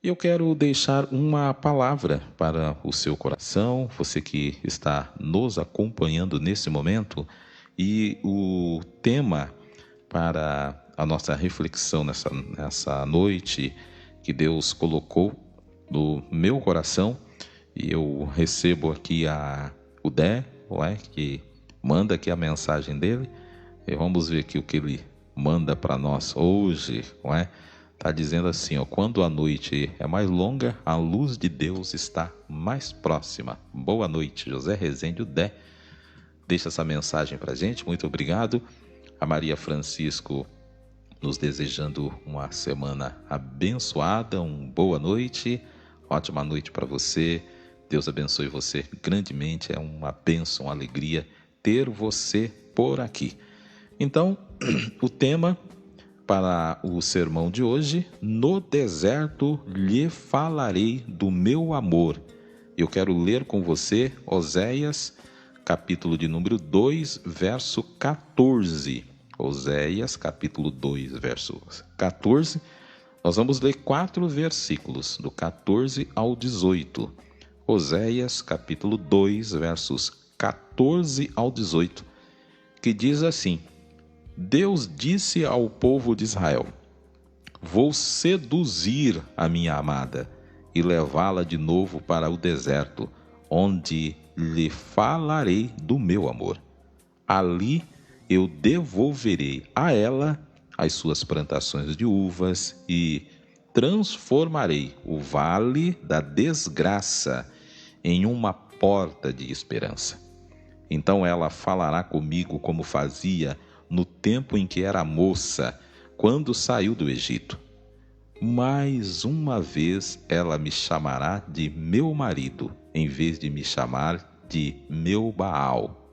Eu quero deixar uma palavra para o seu coração, você que está nos acompanhando nesse momento, e o tema para a nossa reflexão nessa noite que Deus colocou no meu coração, e eu recebo aqui o Dé, que manda aqui a mensagem dele, e vamos ver aqui o que ele manda para nós hoje, Está dizendo assim, quando a noite é mais longa, a luz de Deus está mais próxima. Boa noite, José Rezende, o Dé. Deixa essa mensagem para a gente, muito obrigado. A Maria Francisco nos desejando uma semana abençoada, boa noite, ótima noite para você. Deus abençoe você grandemente, é uma bênção, uma alegria ter você por aqui. Então, o tema para o sermão de hoje: no deserto lhe falarei do meu amor. Eu quero ler com você Oséias, capítulo de número 2, verso 14. Oséias, capítulo 2, verso 14. Nós vamos ler 4 versículos, do 14 ao 18. Oséias, capítulo 2, versos 14 ao 18, que diz assim: Deus disse ao povo de Israel: vou seduzir a minha amada e levá-la de novo para o deserto, onde lhe falarei do meu amor. Ali eu devolverei a ela as suas plantações de uvas e transformarei o vale da desgraça em uma porta de esperança. Então ela falará comigo como fazia no tempo em que era moça, quando saiu do Egito. Mais uma vez ela me chamará de meu marido, em vez de me chamar de meu Baal.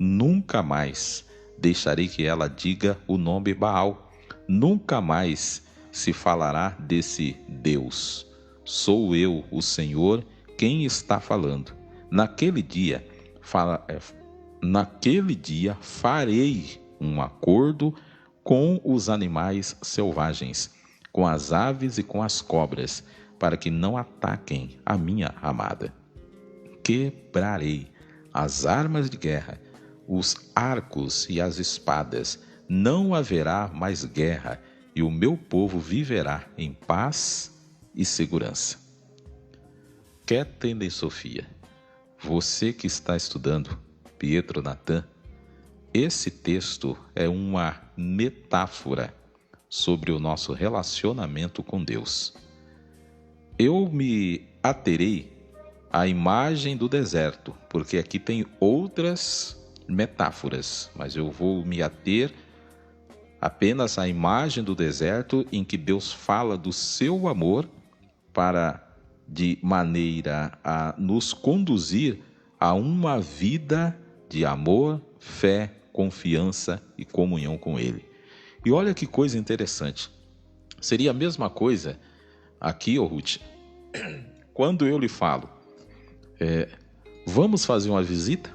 Nunca mais deixarei que ela diga o nome Baal. Nunca mais se falará desse Deus. Sou eu, o Senhor, quem está falando. Naquele dia farei um acordo com os animais selvagens, com as aves e com as cobras, para que não ataquem a minha amada. Quebrarei as armas de guerra, os arcos e as espadas. Não haverá mais guerra, e o meu povo viverá em paz e segurança. Kétene Sofia, você que está estudando Pietro Natan, esse texto é uma metáfora sobre o nosso relacionamento com Deus. Eu me aterei à imagem do deserto, porque aqui tem outras metáforas, mas eu vou me ater apenas à imagem do deserto, em que Deus fala do seu amor de maneira a nos conduzir a uma vida de amor, fé, confiança e comunhão com Ele. E olha que coisa interessante. Seria a mesma coisa aqui, Ruth, quando eu lhe falo, vamos fazer uma visita?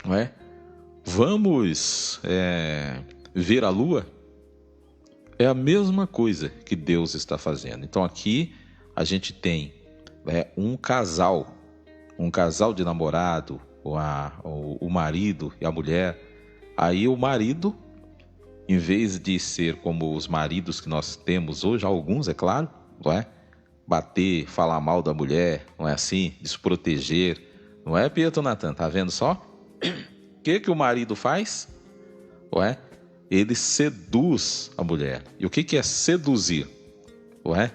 Não é? Vamos ver a lua? É a mesma coisa que Deus está fazendo. Então aqui a gente tem um casal de namorado, o marido e a mulher. Aí o marido, em vez de ser como os maridos que nós temos hoje, alguns, é claro, não é? Bater, falar mal da mulher, não é assim? Desproteger, não é, Pietro Natan? Tá vendo só? O que o marido faz? Não é? Ele seduz a mulher. E o que é seduzir? Não é?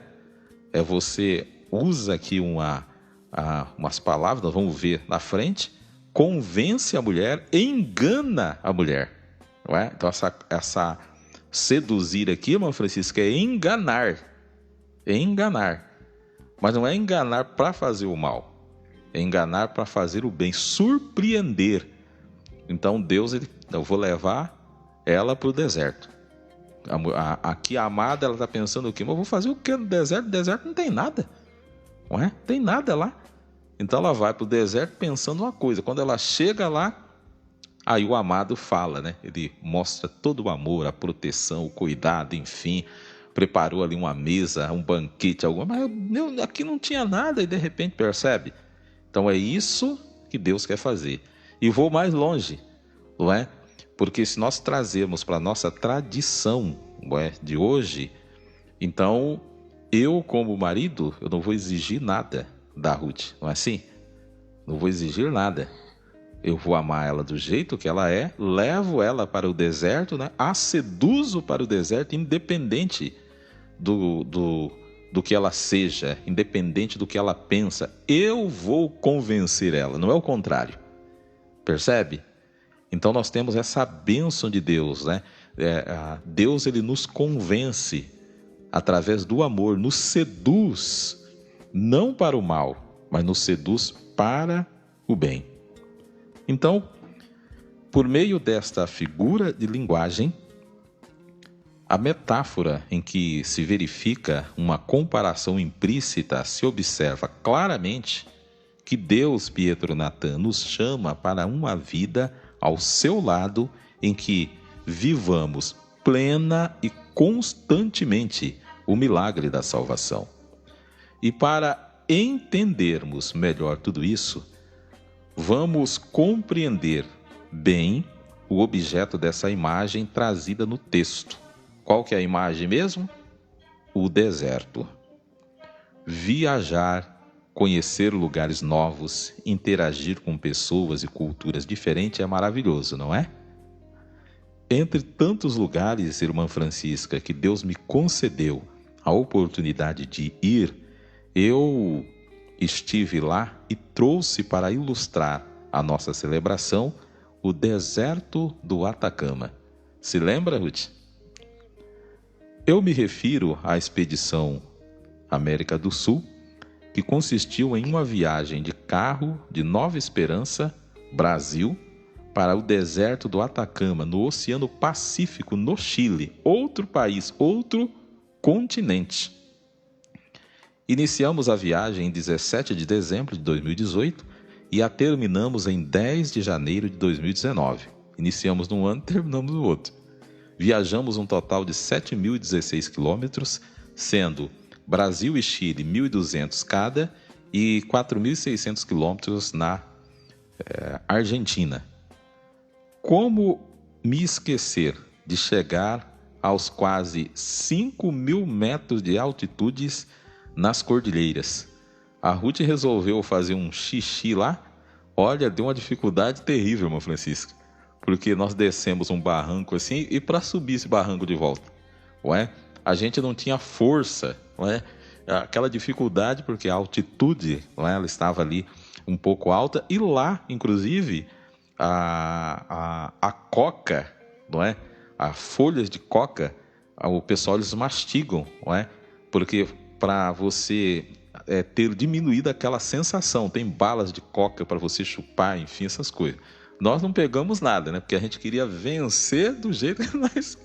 Você usa aqui umas palavras, nós vamos ver na frente, convence a mulher, engana a mulher. Não é? Então essa seduzir aqui, irmão Francisco, é enganar. É enganar. Mas não é enganar para fazer o mal. É enganar para fazer o bem, surpreender. Então Deus, eu vou levar ela para o deserto. Aqui a amada, ela está pensando o quê? Mas eu vou fazer o quê no deserto? No deserto não tem nada. Não é? Tem nada lá. Então ela vai para o deserto pensando uma coisa. Quando ela chega lá, aí o amado fala, né? Ele mostra todo o amor, a proteção, o cuidado, enfim. preparou ali uma mesa, um banquete, mas aqui não tinha nada e de repente percebe. Então é isso que Deus quer fazer. E vou mais longe, não é? Porque se nós trazermos para a nossa tradição, não é, de hoje, então eu como marido, eu não vou exigir nada da Ruth, não é assim? Não vou exigir nada. Eu vou amar ela do jeito que ela é, levo ela para o deserto, né? A seduzo para o deserto, independente do que ela seja, independente do que ela pensa. Eu vou convencer ela, não é o contrário. Percebe? Então nós temos essa bênção de Deus, né? Deus, ele nos convence através do amor, nos seduz, não para o mal, mas nos seduz para o bem. Então, por meio desta figura de linguagem, a metáfora em que se verifica uma comparação implícita se observa claramente que Deus, Pietro Natan, nos chama para uma vida ao seu lado em que vivamos plena e constantemente o milagre da salvação. E para entendermos melhor tudo isso, vamos compreender bem o objeto dessa imagem trazida no texto. Qual que é a imagem mesmo? O deserto. Viajar, conhecer lugares novos, interagir com pessoas e culturas diferentes é maravilhoso, não é? Entre tantos lugares, irmã Francisca, que Deus me concedeu a oportunidade de ir, eu estive lá e trouxe para ilustrar a nossa celebração o deserto do Atacama. Se lembra, Ruth? Eu me refiro à expedição América do Sul, que consistiu em uma viagem de carro de Nova Esperança, Brasil, para o deserto do Atacama, no Oceano Pacífico, no Chile, outro país, outro continente. Iniciamos a viagem em 17 de dezembro de 2018 e a terminamos em 10 de janeiro de 2019. Iniciamos num ano e terminamos no outro. Viajamos um total de 7.016 quilômetros, sendo Brasil e Chile 1.200 cada e 4.600 quilômetros na Argentina. Como me esquecer de chegar aos quase 5.000 metros de altitudes nas cordilheiras? A Ruth resolveu fazer um xixi lá. Olha, deu uma dificuldade terrível, irmã Francisca, porque nós descemos um barranco assim e para subir esse barranco de volta, ué, a gente não tinha força, ué, aquela dificuldade porque a altitude, ué, ela estava ali um pouco alta e lá, inclusive, a coca, não é? As folhas de coca, o pessoal eles mastigam, não é? Porque para você ter diminuído aquela sensação, tem balas de coca para você chupar, enfim, essas coisas. Nós não pegamos nada, né? Porque a gente queria vencer do jeito que nós,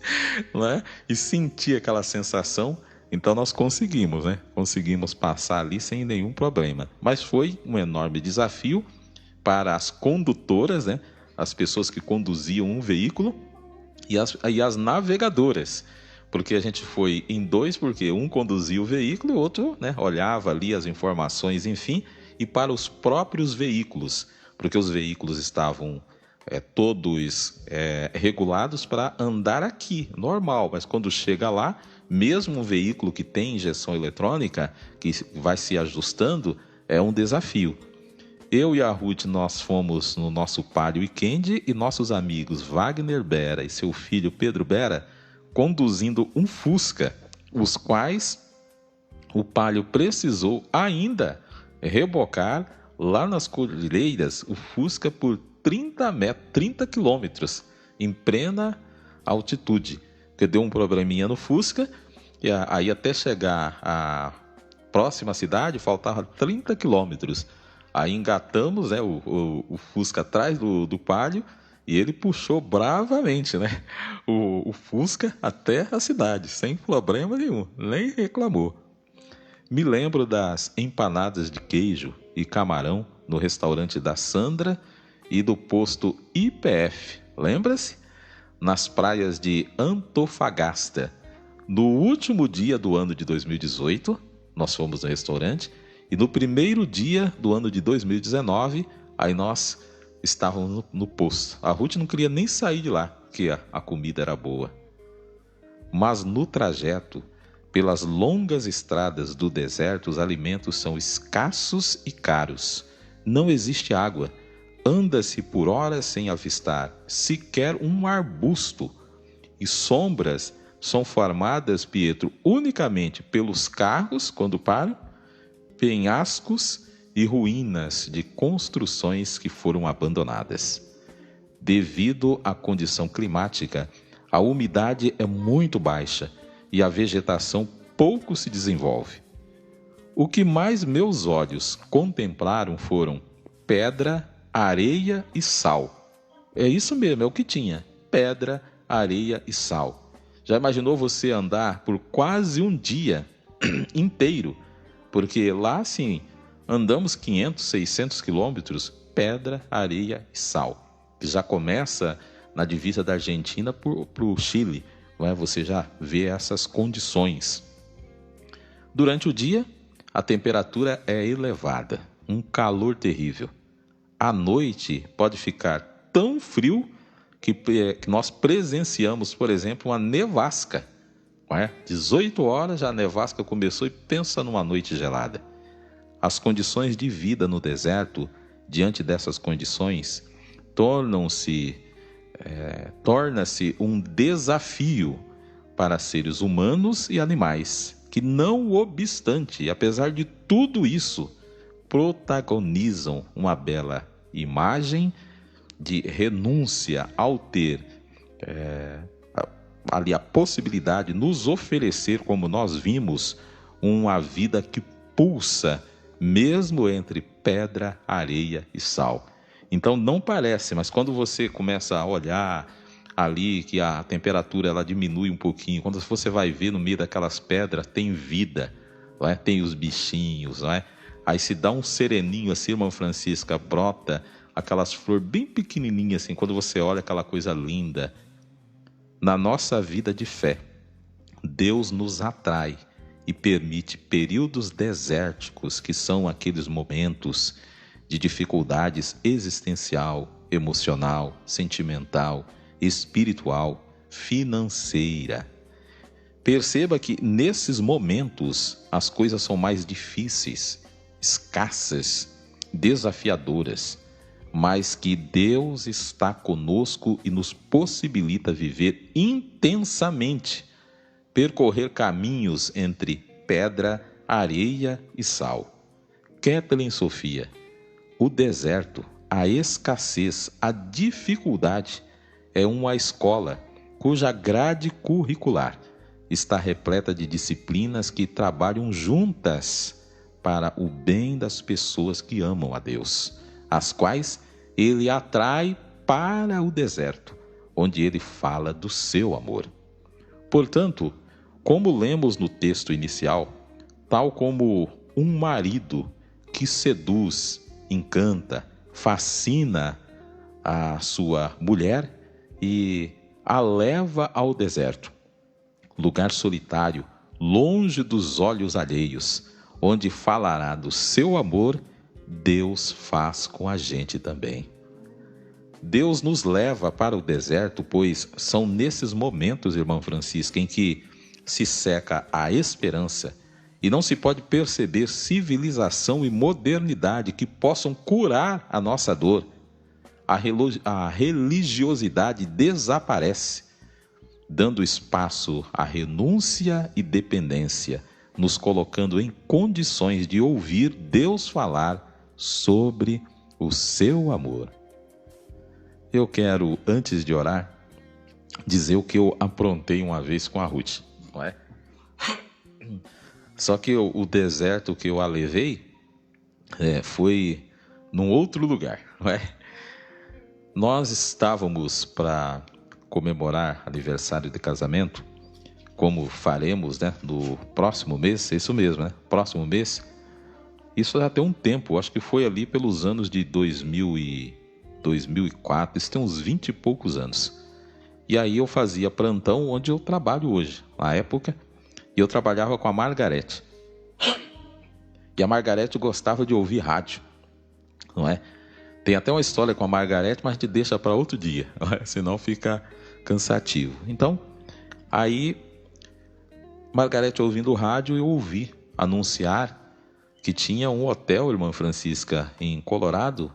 não é? E sentir aquela sensação. Então nós conseguimos, né? Conseguimos passar ali sem nenhum problema. Mas foi um enorme desafio para as condutoras, né? As pessoas que conduziam um veículo e as navegadoras. Porque a gente foi em dois, porque um conduzia o veículo e o outro, né, olhava ali as informações, enfim, e para os próprios veículos, porque os veículos estavam todos regulados para andar aqui, normal, mas quando chega lá, mesmo um veículo que tem injeção eletrônica, que vai se ajustando, é um desafio. Eu e a Ruth, nós fomos no nosso Palio Weekend e nossos amigos Wagner Bera e seu filho Pedro Bera conduzindo um Fusca, os quais o Palio precisou ainda rebocar lá nas cordilheiras o Fusca por 30 quilômetros em plena altitude, que deu um probleminha no Fusca e aí até chegar à próxima cidade faltava 30 quilômetros. Aí engatamos, né, o Fusca atrás do Palio e ele puxou bravamente, né, o Fusca até a cidade, sem problema nenhum, nem reclamou. Me lembro das empanadas de queijo e camarão no restaurante da Sandra e do posto IPF, lembra-se? Nas praias de Antofagasta, No último dia do ano de 2018, nós fomos no restaurante. E no primeiro dia do ano de 2019, aí nós estávamos no posto. A Ruth não queria nem sair de lá, porque a comida era boa. Mas no trajeto, pelas longas estradas do deserto, os alimentos são escassos e caros. Não existe água. Anda-se por horas sem avistar sequer um arbusto. E sombras são formadas, Pietro, unicamente pelos carros, quando param, penhascos e ruínas de construções que foram abandonadas. Devido à condição climática, a umidade é muito baixa e a vegetação pouco se desenvolve. O que mais meus olhos contemplaram foram pedra, areia e sal. É isso mesmo, é o que tinha: pedra, areia e sal. Já imaginou você andar por quase um dia inteiro? Porque lá, assim, andamos 500, 600 quilômetros, pedra, areia e sal. Já começa na divisa da Argentina para o Chile. Não é? Você já vê essas condições. Durante o dia, a temperatura é elevada, um calor terrível. À noite, pode ficar tão frio que nós presenciamos, por exemplo, uma nevasca. Não é? 18 horas já a nevasca começou e pensa numa noite gelada. As condições de vida no deserto, diante dessas condições, torna-se um desafio para seres humanos e animais, que não obstante, apesar de tudo isso, protagonizam uma bela imagem de renúncia ao ter ali a possibilidade de nos oferecer, como nós vimos, uma vida que pulsa, mesmo entre pedra, areia e sal. Então não parece, mas quando você começa a olhar ali que a temperatura ela diminui um pouquinho, quando você vai ver no meio daquelas pedras tem vida, não é? Tem os bichinhos, não é? Aí se dá um sereninho assim, irmã Francisca, brota aquelas flores bem pequenininhas assim, quando você olha aquela coisa linda. Na nossa vida de fé, Deus nos atrai e permite períodos desérticos, que são aqueles momentos de dificuldades existencial, emocional, sentimental, espiritual, financeira. Perceba que nesses momentos as coisas são mais difíceis, escassas, desafiadoras, mas que Deus está conosco e nos possibilita viver intensamente, percorrer caminhos entre pedra, areia e sal. Kathleen Sofia, o deserto, a escassez, a dificuldade é uma escola cuja grade curricular está repleta de disciplinas que trabalham juntas para o bem das pessoas que amam a Deus, as quais ele atrai para o deserto, onde ele fala do seu amor. Portanto, como lemos no texto inicial, tal como um marido que seduz, encanta, fascina a sua mulher e a leva ao deserto, lugar solitário, longe dos olhos alheios, onde falará do seu amor, Deus faz com a gente também. Deus nos leva para o deserto, pois são nesses momentos, irmã Francisca, em que se seca a esperança e não se pode perceber civilização e modernidade que possam curar a nossa dor. A religiosidade desaparece, dando espaço à renúncia e dependência, nos colocando em condições de ouvir Deus falar sobre o seu amor. Eu quero, antes de orar, dizer o que eu aprontei uma vez com a Ruth, não é? Só que o deserto que eu a levei foi num outro lugar, não é? Nós estávamos para comemorar aniversário de casamento, como faremos, né, no próximo mês, é isso mesmo, né? Próximo mês. Isso já tem um tempo, acho que foi ali pelos anos de 2004, isso tem uns 20 e poucos anos. E aí eu fazia plantão onde eu trabalho hoje. Na época, eu trabalhava com a Margarete. E a Margarete gostava de ouvir rádio, não é? Tem até uma história com a Margarete, mas a gente deixa para outro dia, não é? Senão fica cansativo. Então, aí, Margarete ouvindo o rádio, eu ouvi anunciar que tinha um hotel, irmã Francisca, em Colorado,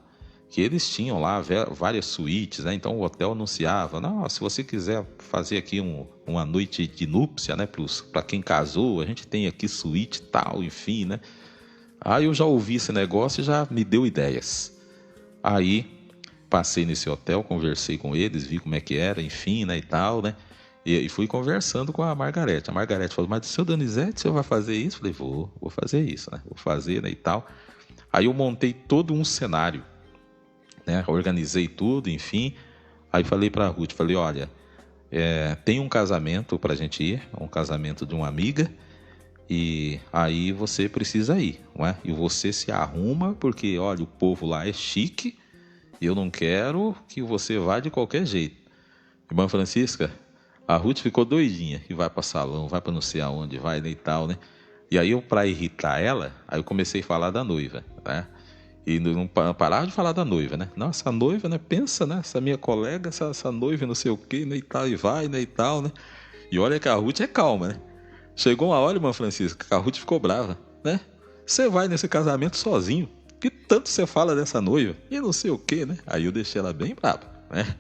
que eles tinham lá várias suítes, né? Então o hotel anunciava, não, se você quiser fazer aqui uma noite de núpcia, né, para quem casou, a gente tem aqui suíte e tal, enfim, né? Aí eu já ouvi esse negócio e já me deu ideias. Aí passei nesse hotel, conversei com eles, vi como é que era, enfim, né, e tal, né? E fui conversando com a Margarete. A Margarete falou, mas seu Donizete, você vai fazer isso? Eu falei, vou fazer isso, né? Vou fazer, né, e tal. Aí eu montei todo um cenário, né? Organizei tudo, enfim. Aí falei para a Ruth, falei, olha, tem um casamento para a gente ir, um casamento de uma amiga, e aí você precisa ir, não é? E você se arruma, porque, olha, o povo lá é chique, e eu não quero que você vá de qualquer jeito. Irmã Francisca, a Ruth ficou doidinha, e vai para salão, vai para não sei aonde, vai, né, e tal, né? E aí eu, para irritar ela, aí eu comecei a falar da noiva, né? E não parava de falar da noiva, né? Nossa, a noiva, né? Pensa, né? Essa minha colega, essa noiva, não sei o quê, né? E tal, e vai, né? E tal, né? E olha que a Ruth é calma, né? Chegou uma hora, irmã Francisca, que a Ruth ficou brava, né? Você vai nesse casamento sozinho. Que tanto você fala dessa noiva? E não sei o quê, né? Aí eu deixei ela bem brava, né?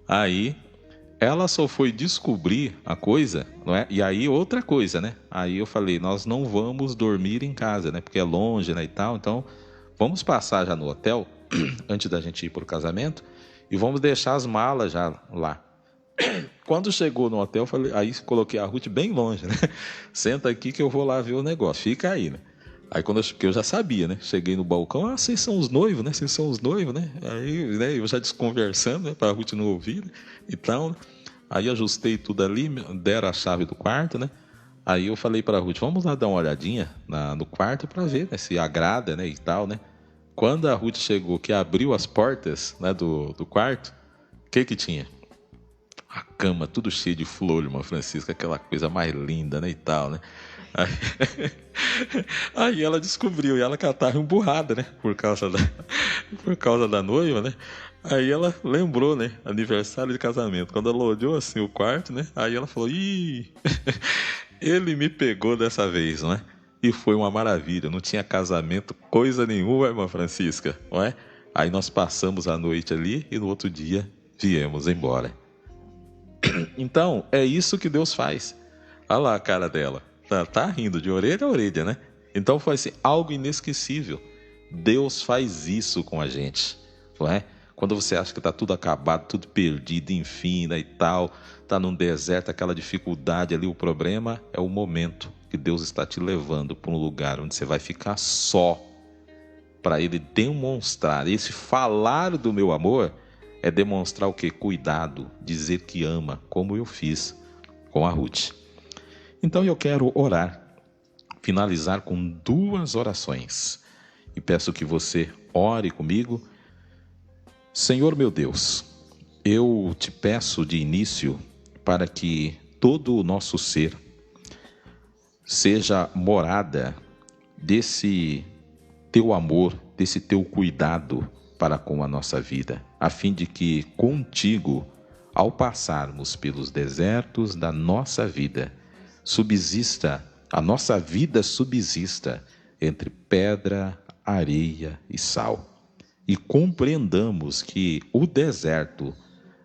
Aí ela só foi descobrir a coisa, não é? E aí outra coisa, né? Aí eu falei, nós não vamos dormir em casa, né? Porque é longe, né? E tal, então vamos passar já no hotel, antes da gente ir para o casamento, e vamos deixar as malas já lá. Quando chegou no hotel, falei, aí coloquei a Ruth bem longe, né? Senta aqui que eu vou lá ver o negócio, fica aí, né? Aí porque eu já sabia, né? Cheguei no balcão, vocês são os noivos, né? Vocês são os noivos, né? Aí, né, eu já desconversando, né? Para a Ruth não ouvir, né? E tal, né? Aí ajustei tudo ali, deram a chave do quarto, né? Aí eu falei para a Ruth, vamos lá dar uma olhadinha no quarto para ver, né, se agrada, né, e tal, né? Quando a Ruth chegou, que abriu as portas, né, do quarto, o que tinha? A cama, tudo cheio de flor, irmã Francisca, aquela coisa mais linda, né, e tal, né? Aí ela descobriu, e ela estava emburrada, né, por causa da noiva, né? Aí ela lembrou, né, aniversário de casamento. Quando ela olhou assim o quarto, né, aí ela falou, ih, ele me pegou dessa vez, não é? E foi uma maravilha, não tinha casamento, coisa nenhuma, irmã Francisca, não é? Aí nós passamos a noite ali e no outro dia viemos embora. Então, é isso que Deus faz. Olha lá a cara dela, tá rindo de orelha a orelha, né? Então foi assim, algo inesquecível. Deus faz isso com a gente, não é? Quando você acha que está tudo acabado, tudo perdido, enfim, né, e tal, está num deserto, aquela dificuldade ali, o problema é o momento que Deus está te levando para um lugar onde você vai ficar só, para Ele demonstrar. Esse falar do meu amor é demonstrar o quê? Cuidado, dizer que ama, como eu fiz com a Ruth. Então eu quero orar, finalizar com 2 orações, e peço que você ore comigo. Senhor meu Deus, eu te peço de início para que todo o nosso ser seja morada desse teu amor, desse teu cuidado para com a nossa vida, a fim de que contigo, ao passarmos pelos desertos da nossa vida, a nossa vida subsista entre pedra, areia e sal. E compreendamos que o deserto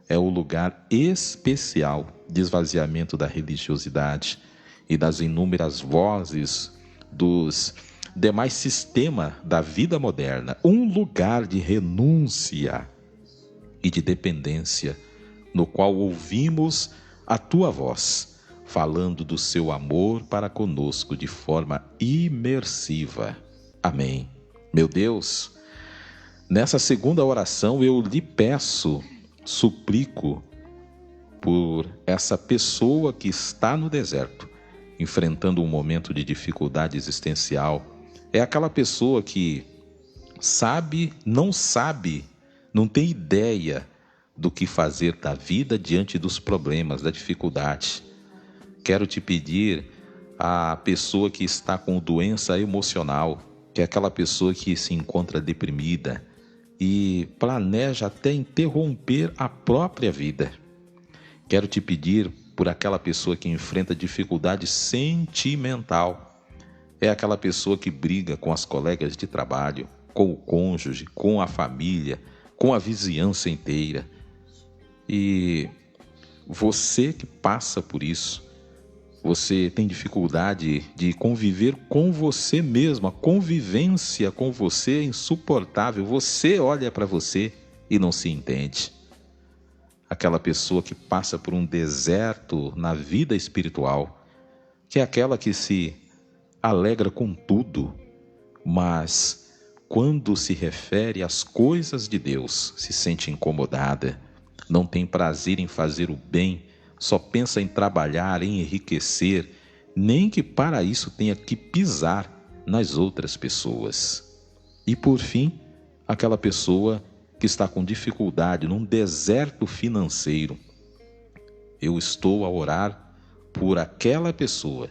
é o lugar especial de esvaziamento da religiosidade e das inúmeras vozes dos demais sistemas da vida moderna. Um lugar de renúncia e de dependência, no qual ouvimos a tua voz, falando do seu amor para conosco de forma imersiva. Amém. Meu Deus, nessa segunda oração eu lhe peço, suplico por essa pessoa que está no deserto, enfrentando um momento de dificuldade existencial. É aquela pessoa que sabe, não tem ideia do que fazer da vida diante dos problemas, da dificuldade. Quero te pedir a pessoa que está com doença emocional, que é aquela pessoa que se encontra deprimida e planeja até interromper a própria vida. Quero te pedir por aquela pessoa que enfrenta dificuldade sentimental. É aquela pessoa que briga com as colegas de trabalho, com o cônjuge, com a família, com a vizinhança inteira. E você que passa por isso, você tem dificuldade de conviver com você mesmo, a convivência com você é insuportável, você olha para você e não se entende. Aquela pessoa que passa por um deserto na vida espiritual, que é aquela que se alegra com tudo, mas quando se refere às coisas de Deus, se sente incomodada, não tem prazer em fazer o bem, só pensa em trabalhar, em enriquecer, nem que para isso tenha que pisar nas outras pessoas. E por fim, aquela pessoa que está com dificuldade num deserto financeiro. Eu estou a orar por aquela pessoa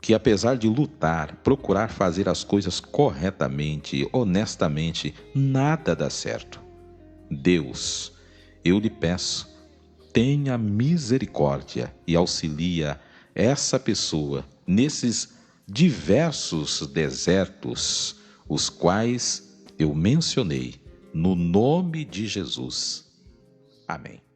que, apesar de lutar, procurar fazer as coisas corretamente, honestamente, nada dá certo. Deus, eu lhe peço, tenha misericórdia e auxilia essa pessoa nesses diversos desertos, os quais eu mencionei, no nome de Jesus. Amém.